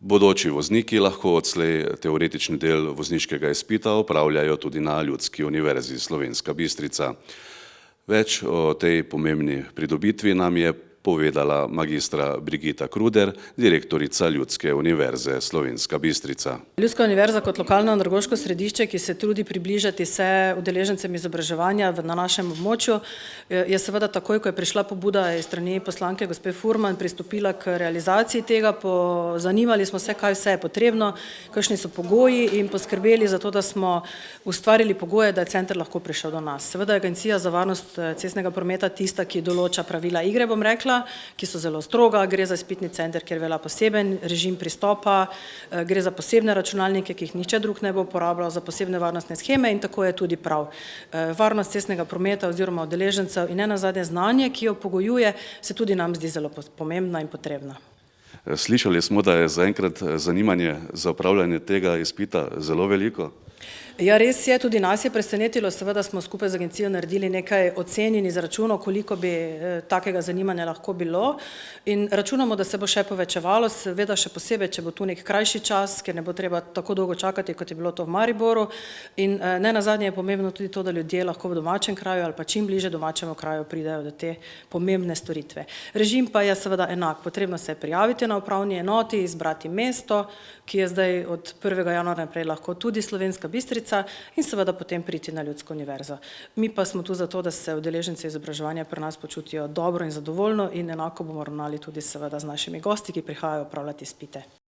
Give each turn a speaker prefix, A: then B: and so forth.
A: Bodoči vozniki lahko odslej teoretični del vozniškega izpita opravljajo tudi na Ljudski univerzi Slovenska Bistrica. Več o tej pomembni pridobitvi nam je povedala magistra Brigita Kruder, direktorica Ljudske univerze Slovenska Bistrica.
B: Ljudska univerza kot lokalno andragoško središče, ki se trudi približati se udeležencem izobraževanja na našem območju, je seveda takoj, ko je prišla pobuda iz strani poslanke gospe Furman, pristopila k realizaciji tega. Zanimali smo se, kaj vse je potrebno, kakšni so pogoji in poskrbeli za to, da smo ustvarili pogoje, da je center lahko prišel do nas. Seveda je Agencija za varnost cestnega prometa tista, ki določa pravila igre, bom rekla, ki so zelo stroga, gre za izpitni center, kjer velja poseben režim pristopa, gre za posebne računalnike, ki jih nihče drug ne bo uporabljal, za posebne varnostne sheme in tako je tudi prav. Varnost cestnega prometa oziroma udeležencev in nenazadnje znanje, ki jo pogojuje, se tudi nam zdi zelo pomembna in potrebna.
A: Slišali smo, da je zaenkrat zanimanje za opravljanje tega izpita zelo veliko.
B: Ja, res je, tudi nas je presenetilo, seveda smo skupaj z agencijo naredili nekaj ocen in izračunov, koliko bi takega zanimanja lahko bilo in računamo, da se bo še povečevalo, seveda še posebej, če bo tu nek krajši čas, ker ne bo treba tako dolgo čakati, kot je bilo to v Mariboru in nenazadnje je pomembno tudi to, da ljudje lahko v domačem kraju ali pa čim bliže domačemu kraju pridejo do te pomembne storitve. Režim pa je seveda enak, potrebno se je prijaviti na upravni enoti, izbrati mesto, ki je zdaj od 1. januarja naprej lahko tudi Slovenska Bistrica in seveda potem priti na Ljudsko univerzo. Mi pa smo tu zato, da se udeleženci izobraževanja pri nas počutijo dobro in zadovoljno in enako bomo ravnali tudi seveda z našimi gosti, ki prihajajo opravljati izpite.